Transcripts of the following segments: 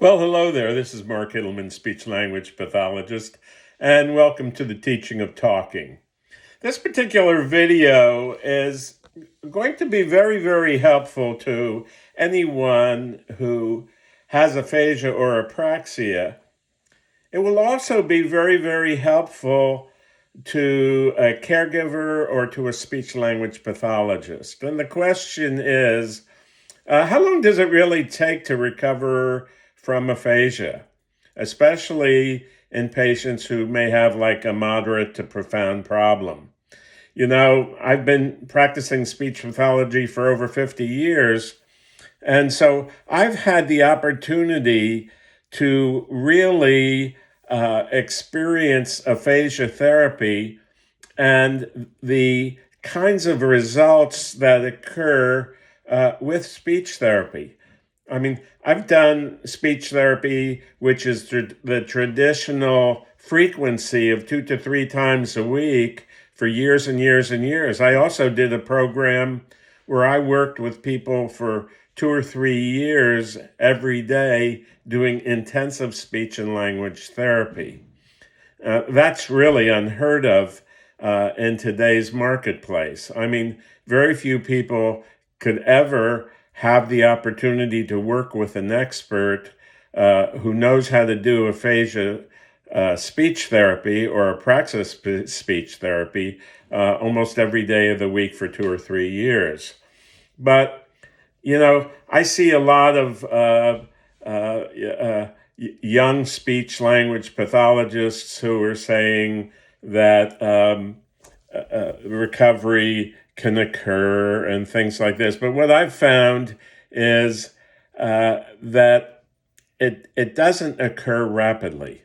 Well, hello there. This is Mark Ittleman, speech language pathologist, and welcome to the teaching of talking. This particular video is going to be very, very helpful to anyone who has aphasia or apraxia. It will also be very, very helpful to a caregiver or to a speech language pathologist. And the question is, how long does it really take to recover from aphasia, especially in patients who may have like a moderate to profound problem? I've been practicing speech pathology for over 50 years, and so I've had the opportunity to really experience aphasia therapy and the kinds of results that occur with speech therapy. I mean, I've done speech therapy, which is the traditional frequency of 2 to 3 times a week for years and years and years. I also did a program where I worked with people for 2 or 3 years every day doing intensive speech and language therapy. That's really unheard of in today's marketplace. I mean, very few people could ever have the opportunity to work with an expert who knows how to do aphasia speech therapy or apraxia speech therapy almost every day of the week for 2 or 3 years. But, I see a lot of young speech language pathologists who are saying that recovery can occur and things like this. But what I've found is that it doesn't occur rapidly.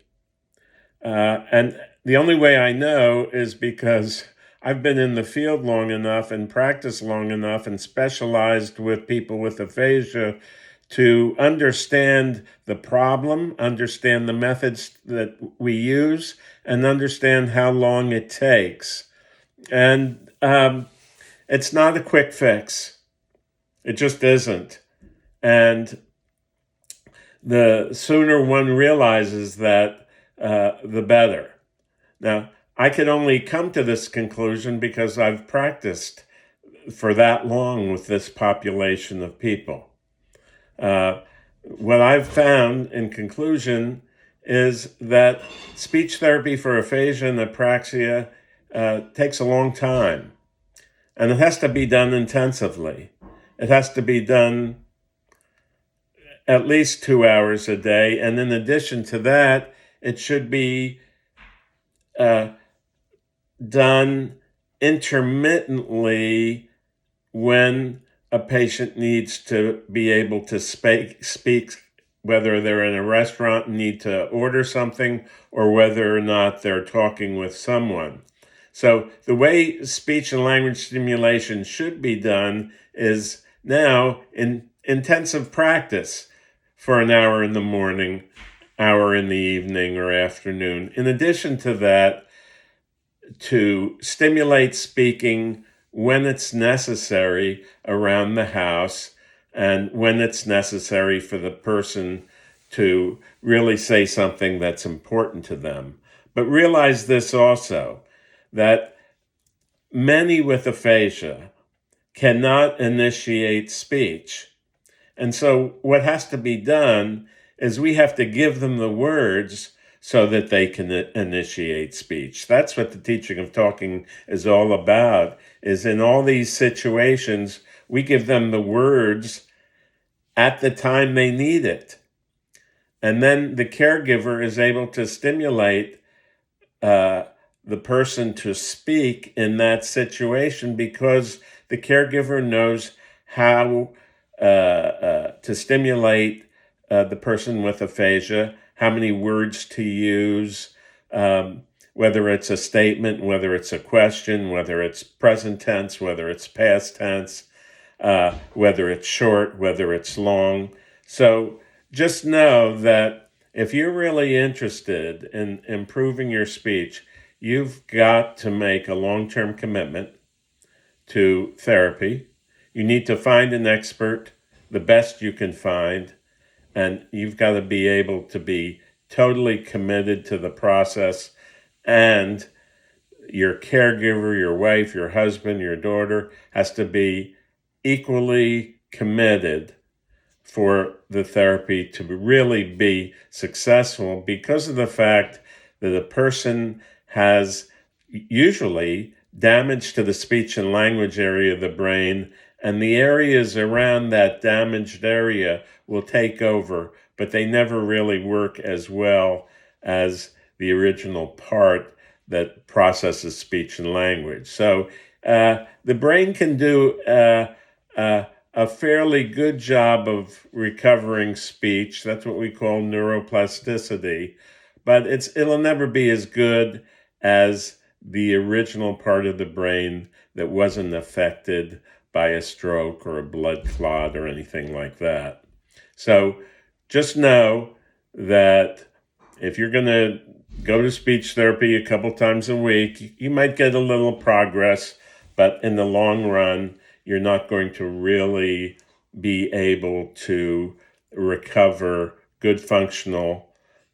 And the only way I know is because I've been in the field long enough and practiced long enough and specialized with people with aphasia to understand the problem, understand the methods that we use, and understand how long it takes. And it's not a quick fix. It just isn't. And the sooner one realizes that, the better. Now, I could only come to this conclusion because I've practiced for that long with this population of people. What I've found in conclusion is that speech therapy for aphasia and apraxia takes a long time, and it has to be done intensively. It has to be done at least 2 hours a day, and in addition to that, it should be done intermittently when a patient needs to be able to speak, whether they're in a restaurant and need to order something or whether or not they're talking with someone. So the way speech and language stimulation should be done is now in intensive practice for an hour in the morning, hour in the evening or afternoon. In addition to that, to stimulate speaking when it's necessary around the house and when it's necessary for the person to really say something that's important to them. But realize this also, that many with aphasia cannot initiate speech. And so what has to be done is we have to give them the words so that they can initiate speech. That's what the teaching of talking is all about, is in all these situations, we give them the words at the time they need it. And then the caregiver is able to stimulate the person to speak in that situation because the caregiver knows how to stimulate the person with aphasia, how many words to use, whether it's a statement, whether it's a question, whether it's present tense, whether it's past tense, whether it's short, whether it's long. So just know that if you're really interested in improving your speech, you've got to make a long-term commitment to therapy. You need to find an expert, the best you can find, and you've got to be able to be totally committed to the process, and your caregiver, your wife, your husband, your daughter has to be equally committed for the therapy to really be successful, because of the fact that a person has usually damage to the speech and language area of the brain, and the areas around that damaged area will take over, but they never really work as well as the original part that processes speech and language. So the brain can do a fairly good job of recovering speech. That's what we call neuroplasticity, but it'll never be as good as the original part of the brain that wasn't affected by a stroke or a blood clot or anything like that. So just know that if you're going to go to speech therapy a couple times a week, you might get a little progress, but in the long run, you're not going to really be able to recover good functional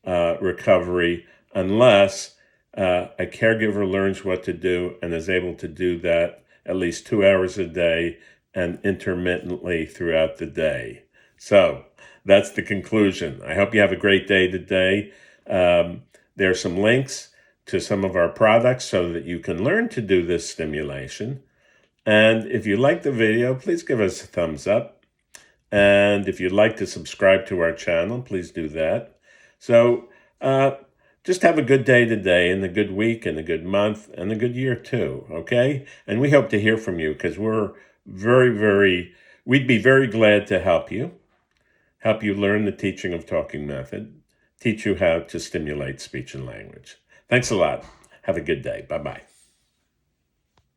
recovery unless a caregiver learns what to do and is able to do that at least 2 hours a day and intermittently throughout the day. So that's the conclusion. I hope you have a great day today. There are some links to some of our products so that you can learn to do this stimulation. And if you like the video, please give us a thumbs up. And if you'd like to subscribe to our channel, please do that. So just have a good day today, and a good week, and a good month, and a good year too, okay? And we hope to hear from you, because we'd be very glad to help you learn the teaching of talking method, teach you how to stimulate speech and language. Thanks a lot. Have a good day. Bye-bye.